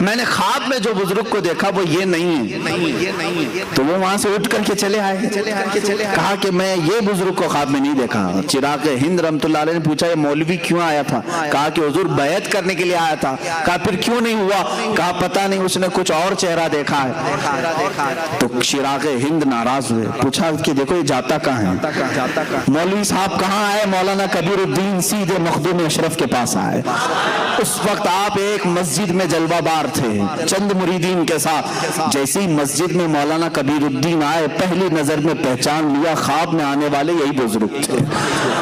میں نے خواب میں جو بزرگ کو دیکھا وہ یہ نہیں ہے. تو وہ وہاں سے اٹھ کر کے چلے آئے. کہا کہ میں یہ بزرگ کو خواب میں نہیں دیکھا. چراغ ہند رحمۃ اللہ علیہ نے پوچھا یہ مولوی کیوں آیا تھا؟ کہا کہ حضور بیعت کرنے کے لیے آیا تھا. کہا پھر کیوں نہیں ہوا؟ کہا پتہ نہیں اس نے کچھ اور چہرہ دیکھا ہے. تو چراغ ہند ناراض ہوئے. پوچھا کہ دیکھو یہ جاتا کہاں ہے؟ مولوی صاحب کہاں آئے؟ مولانا کبیر الدین سیدھے مخدوم اشرف کے پاس آئے. اس وقت آپ ایک مسجد میں جلوہ بار تھے چند مریدین کے ساتھ. جیسی مسجد میں مولانا کبیر الدین آئے پہلی نظر میں پہچان لیا خواب میں آنے والے یہی بزرگ تھے.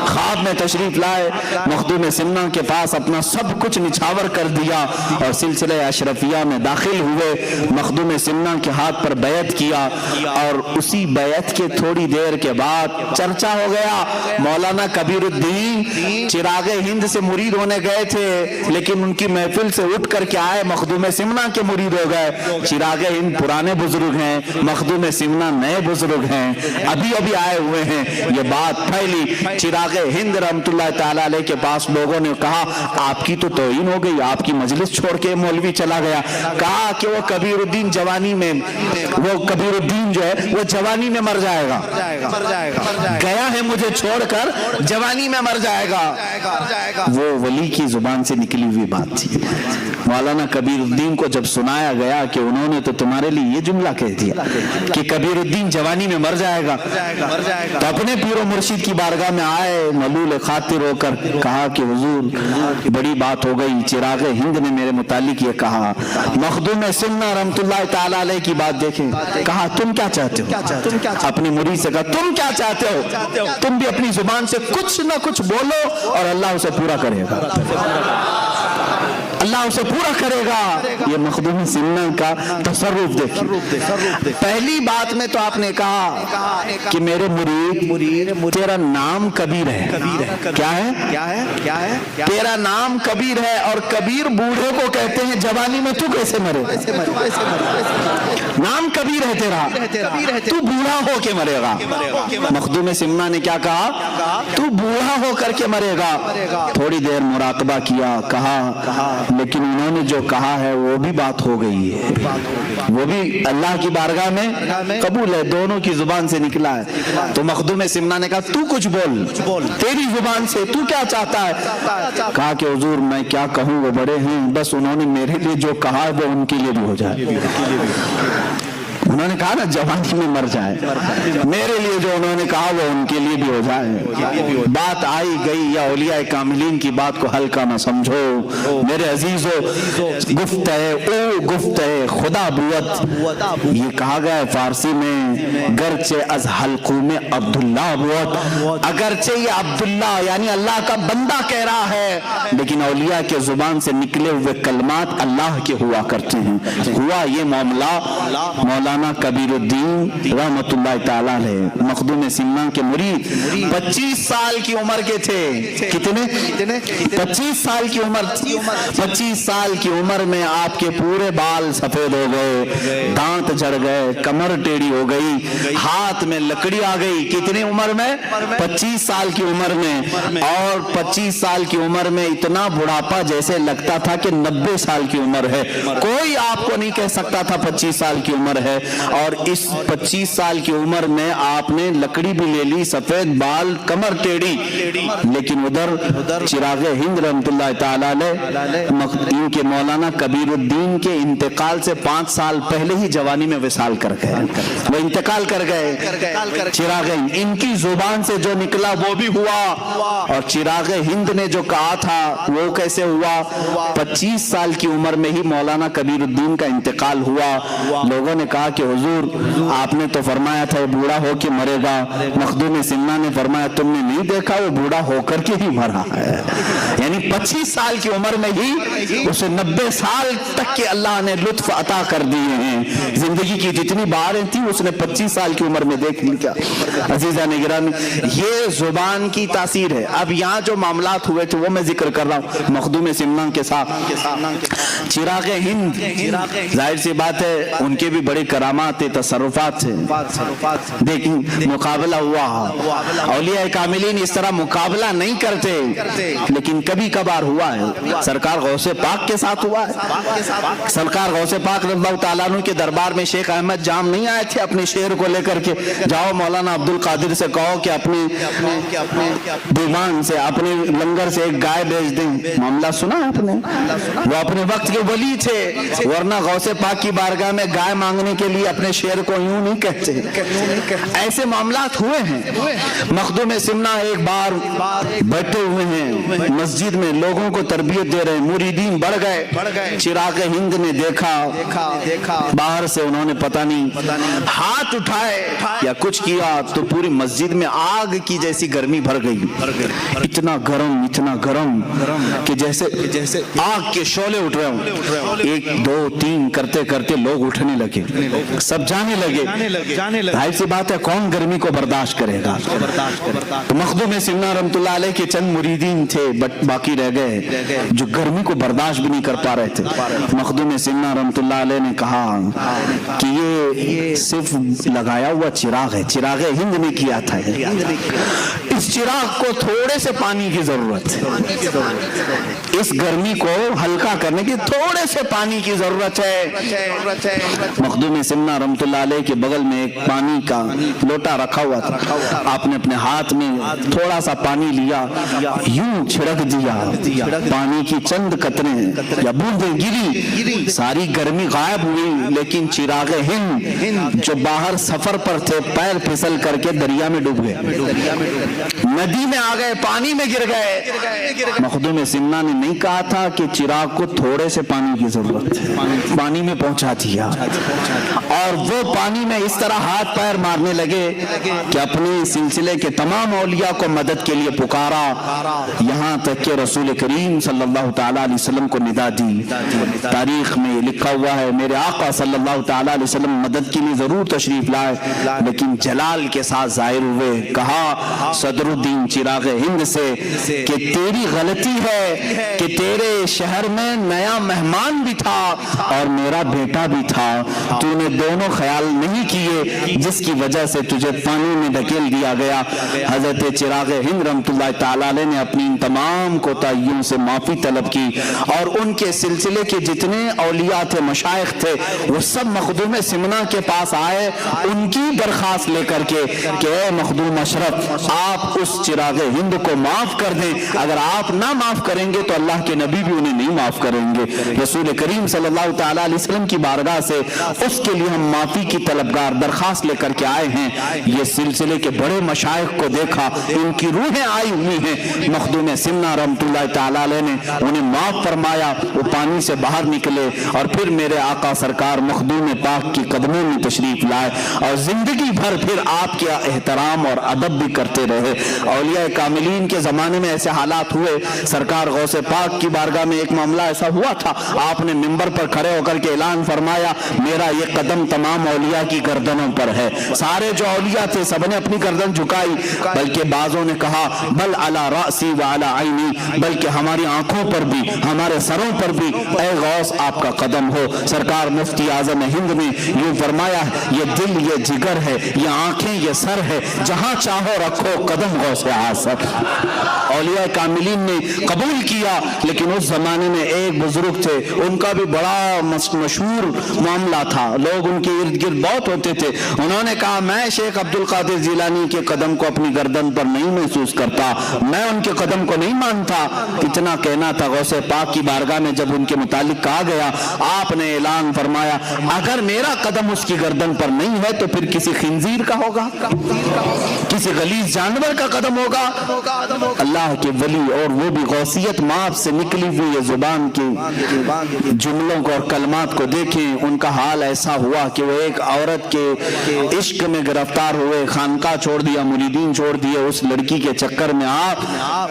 خواب میں تشریف لائے, مخدوم سمنا کے پاس اپنا سب کچھ نچھاور کر دیا اور سلسلہ اشرفیہ میں داخل ہوئے. مخدوم سمنا کے ہاتھ پر بیعت کیا اور اسی بیعت کے تھوڑی دیر کے بعد چرچا ہو گیا مولانا کبیر الدین چراغ ہند سے مرید ہونے گئے تھے لیکن ان کی محفل سے اٹھ کر کے آئے مخدوم سمنا کے مرید ہو گئے. چراغ ہند پرانے بزرگ ہیں, مخدوم سمنا نئے بزرگ ہیں, ابھی ابھی آئے ہوئے ہیں. یہ بات پھیلی. چراغ ہند رحمت اللہ تعالیٰ علیہ کے پاس لوگوں نے کہا آپ کی تو توہین ہو گئی, آپ کی مجلس چھوڑ کے مولوی چلا گیا. کہا کہ وہ کبیر الدین جوانی میں, وہ کبیر الدین جو ہے وہ جوانی میں مر جائے گا, گیا ہے مجھے چھوڑ کر جوانی میں مر جائے گا. وہ ولی کی زبان سے نکلی ہوئی بات تھی. مولانا کبیر الدین کو جب سنایا گیا کہ انہوں نے تو تمہارے لیے یہ جملہ کہہ دیا کہ کبیر الدین جوانی میں مر جائے گا, تو اپنے پیر و مرشد کی بارگاہ میں آئے ملول خاطر ہو کر. کہا کہ حضور بڑی بات ہو گئی, چراغ ہند نے میرے متعلق یہ کہا. مخدوم سمنا رحمت اللہ تعالیٰ علیہ کی بات دیکھیں. کہا تم کیا چاہتے ہو؟ اپنی مرید سے کہا تم کیا چاہتے ہو؟ تم بھی اپنی زبان سے کچھ نہ کچھ بولو اور اللہ اسے پورا کرے گا, اللہ اسے پورا کرے گا. یہ مخدوم سمنا کا تصرف دیکھیں. پہلی بات میں تو آپ نے کہا کہ میرے مرید تیرا نام کبیر ہے. کیا ہے؟ تیرا نام کبیر ہے اور کبیر بوڑھے کو کہتے ہیں جوانی میں تو کیسے مرے؟ نام کبیر ہے تیرا, تو بوڑھا ہو کے مرے گا. مخدوم سمنا نے کیا کہا؟ تو بوڑھا ہو کر کے مرے گا. تھوڑی دیر مراقبہ کیا, کہا لیکن انہوں نے جو کہا ہے وہ بھی بات ہو گئی ہے, وہ بھی اللہ کی بارگاہ میں قبول ہے, دونوں کی زبان سے نکلا ہے. تو مخدوم سمنا نے کہا تو کچھ بول تیری زبان سے, تو کیا چاہتا ہے؟ کہا کہ حضور میں کیا کہوں, وہ بڑے ہیں, بس انہوں نے میرے لیے جو کہا ہے وہ ان کے لیے بھی ہو جائے. انہوں نے کہا نا جوانی میں مر جائے, میرے لیے جو انہوں نے کہا وہ ان کے لیے بھی ہو جائے. بات آئی گئی, یا اولیاء کاملین کی بات کو ہلکا نہ سمجھو میرے عزیزو. گفت ہے خدا بوت, یہ کہا گیا ہے فارسی میں گرچہ از حلقوں میں عبداللہ بوت. اگرچہ یہ عبداللہ یعنی اللہ کا بندہ کہہ رہا ہے لیکن اولیاء کے زبان سے نکلے ہوئے کلمات اللہ کے ہوا کرتے ہیں. ہوا یہ معاملہ مولانا کبیر الدین رحمت اللہ تعالیٰ علیہ مخدوم سمنا کے مرید 25 سال کی عمر کے تھے. کتنے؟ 25 سال کی عمر. 25 سال کی عمر میں آپ کے پورے بال سفید ہو گئے, دانت جھڑ گئے, کمر ٹیڑھی ہو گئی, ہاتھ میں لکڑی آ گئی. کتنی عمر میں؟ 25 سال کی عمر میں. اور 25 سال کی عمر میں اتنا بڑھاپا جیسے لگتا تھا کہ 90 سال کی عمر ہے. کوئی آپ کو نہیں کہہ سکتا تھا 25 سال کی عمر ہے. اور اس 25 سال کی عمر میں آپ نے لکڑی بھی لے لی, سفید بال, کمر ٹیڑھی. لیکن ادھر چراغ ہند رحمت اللہ تعالیٰ ان کے مولانا کبیر الدین کے انتقال سے 5 سال پہلے ہی جوانی میں وصال کر گئے, وہ انتقال کر گئے. چراغ ہند ان کی زبان سے جو نکلا وہ بھی ہوا, اور چراغ ہند نے جو کہا تھا وہ کیسے ہوا؟ 25 سال کی عمر میں ہی مولانا کبیر الدین کا انتقال ہوا. لوگوں نے کہا کہ حضور آپ نے تو فرمایا تھا بوڑھا ہو کے مرے گا. مخدوم سمنا نے فرمایا تم نے نہیں دیکھا, وہ بوڑھا ہو کر کے ہی مرا ہے. یعنی 25 سال کی عمر میں ہی اسے 90 سال تک کے اللہ نے لطف عطا کر دیے ہیں. زندگی کی جتنی بہاریں تھیں اس نے 25 سال کی عمر میں دیکھ لیا. عزیزان گرامی، یہ زبان کی تاثیر ہے۔ اب یہاں جو معاملات ہوئے تھے وہ میں ذکر کر رہا ہوں مخدوم سمنا کے ساتھ۔ چراغ ہند، ظاہر سی بات ہے ان کے بھی بڑے کرامات تھے، تصرفات تھے، دیکھیں مقابلہ ہوا۔ اولیاء کاملین اس طرح مقابلہ نہیں کرتے، لیکن کبھی کبھار ہوا ہے۔ سرکار غوث پاک کے ساتھ ہوا ہے۔ سرکار غوث پاک رضی اللہ تعالیٰ عنہ کے دربار میں شیخ احمد جام نہیں آئے تھے اپنے شعر کو لے کر کے، جاؤ مولانا عبد القادر سے کہو کہ اپنے دیوان سے، اپنے لنگر سے ایک گائے بیچ دیں۔ معاملہ سنا آپ نے؟ وہ اپنے وقت کے ولی تھے، ورنہ غوث پاک کی بارگاہ میں گائے مانگنے کے لیے اپنے شعر کو یوں نہیں کہتے۔ ایسے معاملات ہوئے ہیں۔ مخدوم سمنا ایک بار بیٹھے ہوئے ہیں مسجد میں، لوگوں کو تربیت دے رہے ہیں، مریدین بڑھ گئے۔ چراغ ہند نے دیکھا، باہر سے انہوں نے پتہ نہیں ہاتھ اٹھائے یا کچھ کیا تو پوری مسجد میں آگ کی جیسی گرمی بھر گئی۔ اتنا گرم کہ جیسے آگ کے شعلے اٹھ رہے ہوں۔ ایک دو تین کرتے کرتے لوگ اٹھنے لگے، سب جانے لگے۔ ظاہر سی بات ہے کون گرمی کو برداشت کرے گا؟ تو مخدوم سمنا رحمۃ اللہ علیہ کے چند مریدین تھے باقی رہ گئے جو گرمی کو برداشت بھی نہیں کر پا رہے تھے۔ مخدوم سمنا رحمۃ اللہ علیہ نے کہا کہ یہ صرف لگایا ہوا چراغ ہے، چراغ ہند نے کیا تھا، اس چراغ کو تھوڑے سے پانی کی ضرورت ہے، اس گرمی کو ہلکا کرنے کی تھوڑے سے پانی کی ضرورت ہے۔ مخدوم سمنا رحمۃ اللہ علیہ کے بغل میں ایک پانی کا لوٹا رکھا ہوا تھا، آپ نے اپنے ہاتھ میں تھوڑا سا پانی لیا، یوں چھڑک دیا، پانی کی چند قطریں یا بوندیں گری، ساری گرمی غائب ہوئی۔ لیکن چراغ ہند جو باہر سفر پر تھے پیر پھسل کر کے دریا میں ڈوب گئے، ندی میں آ گئے، پانی میں گر گئے۔ مخدوم سمنا نے نہیں کہا تھا کہ چراغ کو تھوڑے سے پانی کی ضرورت ہے، پانی میں پہنچا دیا، اور وہ پانی میں اس طرح ہاتھ پیر مارنے لگے کہ اپنے سلسلے کے تمام اولیاء کو مدد کے لیے پکارا، یہاں تک کہ رسول کریم صلی اللہ تعالیٰ علیہ وسلم کو ندا دی۔ تاریخ میں لکھا ہوا ہے میرے آقا صلی اللہ تعالیٰ علیہ وسلم مدد کے لیے ضرور تشریف لائے، لیکن جلال کے ساتھ ظاہر ہوئے۔ کہا صدر الدین چراغ ہند سے کہ تیری غلطی ہے کہ تیرے شہر میں نیا مہمان بھی تھا اور میرا بیٹا بھی تھا، تو نے دونوں خیال نہیں کیے جس کی وجہ سے تجھے پانی میں دھکیل دیا گیا۔ حضرت چراغ ہند رحمۃ اللہ تعالیٰ علیہ نے اپنی ان تمام کوتاہیوں سے معافی طلب کی، اور ان کے سلسلے کے جتنے اولیاء تھے، مشائخ تھے، وہ سب مخدوم سمنا کے پاس آئے ان کی درخواست لے کر کے کہ اے مخدوم اشرف، آپ اس چراغ ہند کو معاف کر دیں، اگر آپ نہ معاف کریں گے تو اللہ کے نبی بھی انہیں نہیں معاف کریں گے۔ رسول کریم صلی اللہ تعالیٰ علیہ وسلم کی بارگاہ سے اس کے لیے ہم معافی کی طلبگار درخواست لے کر کے آئے ہیں۔ یہ سلسلے کے بڑے مشائخ کو دیکھا، ان کی روحیں آئی ہوئی ہیں، مخدوم سمنا رحمۃ اللہ تعالیٰ علیہ نے انہیں معاف فرمایا، وہ پانی سے باہر نکلے اور پھر میرے آقا سرکار مخدوم پاک کی قدموں میں تشریف لائے اور زندگی بھر پھر آپ کے احترام اور ادب بھی کرتے رہے۔ اولیاء کاملین کے زمانے میں ایسے حالات ہوئے، سرکار غوث پاک کی بارگاہ میں ایک معاملہ ایسا ہوا تھا، آپ نے منبر پر کھڑے ہو کر کے اعلان فرمایا میرا یہ قدم تمام اولیاء کی گردنوں پر ہے۔ سارے جو اولیاء تھے سب نے اپنی گردن جھکائی، بلکہ بعضوں نے کہا بل علی رأسی وعلی عینی، بلکہ ہماری آنکھوں پر بھی، ہمارے سروں پر بھی اے غوث آپ کا قدم ہو۔ سرکار مفتی اعظم ہند نے یوں فرمایا یہ دل یہ جگر ہے، یہ آنکھیں یہ سر ہے، جہاں چاہو رکھو قدم غوث اعظم۔ اولیاء کاملین نے قبول کیا، لیکن اس زمانے میں ایک بزرگ تھے، ان کا بھی بڑا مشہور معاملہ تھا، لوگ ان کے ارد گرد بہت ہوتے تھے۔ انہوں نے کہا میں شیخ عبد القادر جیلانی کے قدم کو اپنی گردن پر نہیں محسوس کرتا، میں ان کے قدم کو نہیں مانتا۔ اتنا کہنا تھا، غوث پاک کی بارگاہ میں جب ان کے متعلق کہا گیا، آپ نے اعلان فرمایا اگر میرا قدم اس کی گردن پر نہیں ہے تو پھر کسی خنزیر کا ہوگا، کسی غلیظ جانور کا قدم ہوگا۔ اللہ کے ولی اور وہ بھی غوثیت ماپ سے نکلی ہوئی یہ زبان کے جملوں کو اور کلمات کو دیکھیں، ان کا حال ایسا ہوا کہ وہ ایک عورت کے عشق میں گرفتار ہوئے، خانقاہ چھوڑ دیا، مریدین چھوڑ دیے، اس لڑکی کے چکر میں آپ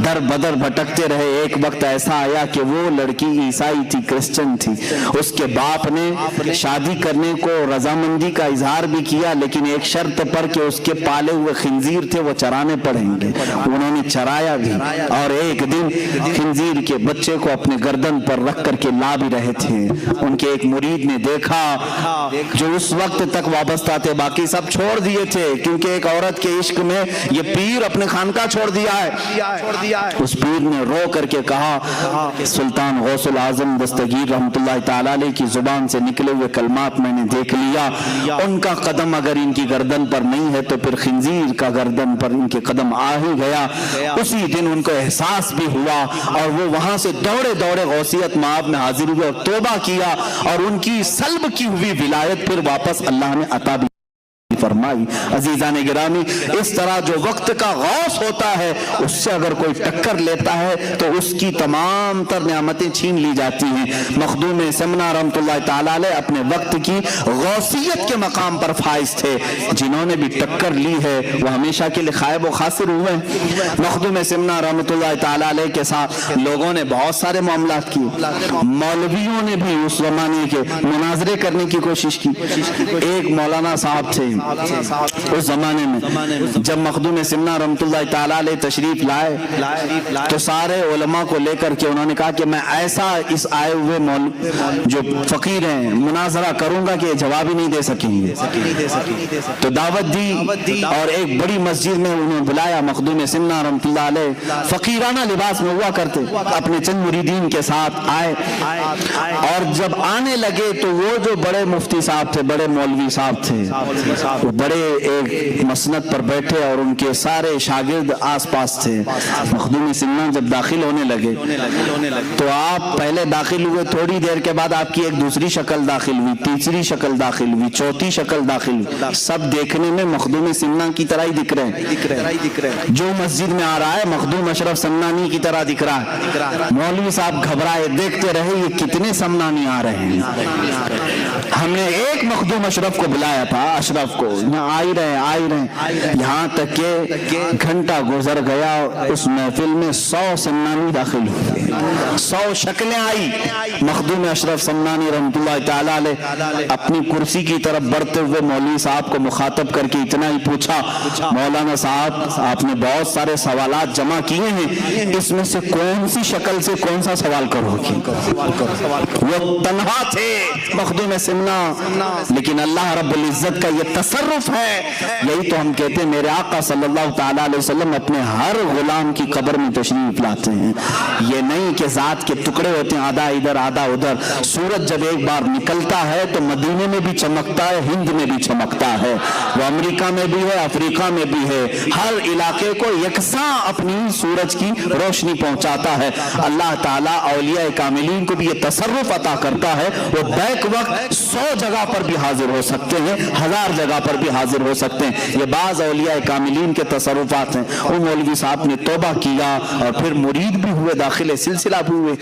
در بدر بھٹکتے رہے۔ ایک وقت ایسا آیا کہ وہ لڑکی عیسائی تھی، کرسچن تھی، اس کے باپ نے شادی کرنے کو رضامندی کا اظہار بھی کیا، لیکن ایک شرط پر کہ اس کے پالے ہوئے خنزیر تھے وہ چرانے پڑیں گے. انہوں نے چرایا بھی اور ایک دن خنزیر کے بچے کو اپنے گردن پر رکھ کر کے لا بھی رہے تھے. ان کے ایک مرید نے دیکھا جو اس وقت تک وابستہ تھے, باقی سب چھوڑ دیے تھے کیونکہ ایک عورت کے عشق میں یہ پیر اپنے خانقاہ چھوڑ دیا ہے. اس پیر نے رو کر کے کہا سلطان غوث العظم دستگیر رحمت اللہ تعالی علیہ کی زبان سے نکلے ہوئے کلمات میں نے دیکھ لیا, ان کا قدم اگر ان کی گردن پر نہیں ہے تو پھر خنزیر کا گردن پر ان کے قدم آ ہی گیا. اسی دن ان کو احساس بھی ہوا اور وہ وہاں سے دوڑے دوڑے غوثیت مآب میں حاضر ہوئے اور توبہ کیا اور ان کی سلب کی ہوئی ولایت پھر واپس اللہ نے عطا بھی فرمائی. عزیزان گرامی, اس طرح جو وقت کا غوث ہوتا ہے اس سے اگر کوئی ٹکر لیتا ہے تو اس کی تمام تر نعمتیں چھین لی جاتی ہیں. مخدوم سمنا رحمت اللہ تعالی علیہ اپنے وقت کی غوثیت کے مقام پر فائز تھے. جنہوں نے بھی ٹکر لی ہے وہ ہمیشہ کے لیے خائب و خاسر ہوئے. مخدوم سمنا رحمت اللہ تعالی علیہ کے ساتھ لوگوں نے بہت سارے معاملات کیے. مولویوں نے بھی اس زمانے کے مناظرے کرنے کی کوشش کی. ایک مولانا صاحب تھے اس زمانے میں, جب مخدوم سمنا رحمت اللہ تعالی علیہ تشریف لائے تو سارے علماء کو لے کر کے انہوں نے کہا کہ میں ایسا اس آئے ہوئے جو فقیر ہیں مناظرہ کروں گا کہ جواب ہی نہیں دے سکیں گے. تو دعوت دی اور ایک بڑی مسجد میں انہوں نے بلایا. مخدوم سمنا رحمت اللہ علیہ فقیرانہ لباس میں ہوا کرتے, اپنے چند مریدین کے ساتھ آئے اور جب آنے لگے تو وہ جو بڑے مفتی صاحب تھے, بڑے مولوی صاحب تھے, وہ بڑے ایک مسند پر بیٹھے اور ان کے سارے شاگرد آس پاس تھے. مخدوم سمنا جب داخل ہونے لگے تو آپ پہلے داخل ہوئے, تھوڑی دیر کے بعد آپ کی ایک دوسری شکل داخل ہوئی, تیسری شکل داخل ہوئی, چوتھی شکل داخل ہوئی. سب دیکھنے میں مخدوم سمنا کی طرح ہی دکھ رہے ہیں. جو مسجد میں آ رہا ہے مخدوم اشرف سمنانی کی طرح دکھ رہا ہے. مولوی صاحب گھبرائے, دیکھتے رہے یہ کتنے سمنانی آ رہے ہیں. ہم نے ایک مخدوم اشرف کو بلایا تھا, اشرف کو, آ ہی رہے یہاں تک کہ گھنٹا گزر گیا. اس محفل میں 100 سمنانی داخل ہوئے, 100 شکلیں آئی. مخدوم اشرف سمنانی رحمت اللہ تعالی علیہ اپنی کرسی کی طرف بڑھتے ہوئے مولوی صاحب کو مخاطب کر کے اتنا ہی پوچھا, مولانا صاحب آپ نے بہت سارے سوالات جمع کیے ہیں, اس میں سے کون سی شکل سے کون سا سوال کرو گی؟ وہ تنہا تھے مخدوم سمنا, لیکن اللہ رب العزت کا یہ تصرف ہے. یہی تو ہم کہتے ہیں میرے آقا صلی اللہ تعالی علیہ وسلم اپنے ہر غلام کی قبر میں تشریف لاتے ہیں. یہ نہیں کہ ذات کے ٹکڑے ہوتے ہیں, آدھا ادھر آدھا ادھر. سورج جب ایک بار نکلتا ہے تو مدینے میں بھی چمکتا ہے, ہند میں بھی چمکتا ہے, وہ امریکہ میں بھی ہے, افریقہ میں بھی ہے. ہر علاقے کو یکساں اپنی سورج کی روشنی پہنچاتا ہے. اللہ تعالیٰ اولیاء کاملین کو بھی یہ تصرف عطا کرتا ہے, وہ بیک وقت 100 جگہ پر بھی حاضر ہو سکتے ہیں, 1000 جگہ پر بھی حاضر ہو سکتے ہیں. یہ بعض اولیاء کاملین کے تصرفات ہیں. وہ مولوی صاحب نے توبہ کیا اور پھر مرید بھی ہوئے, داخل سلسلہ بھی ہوئے.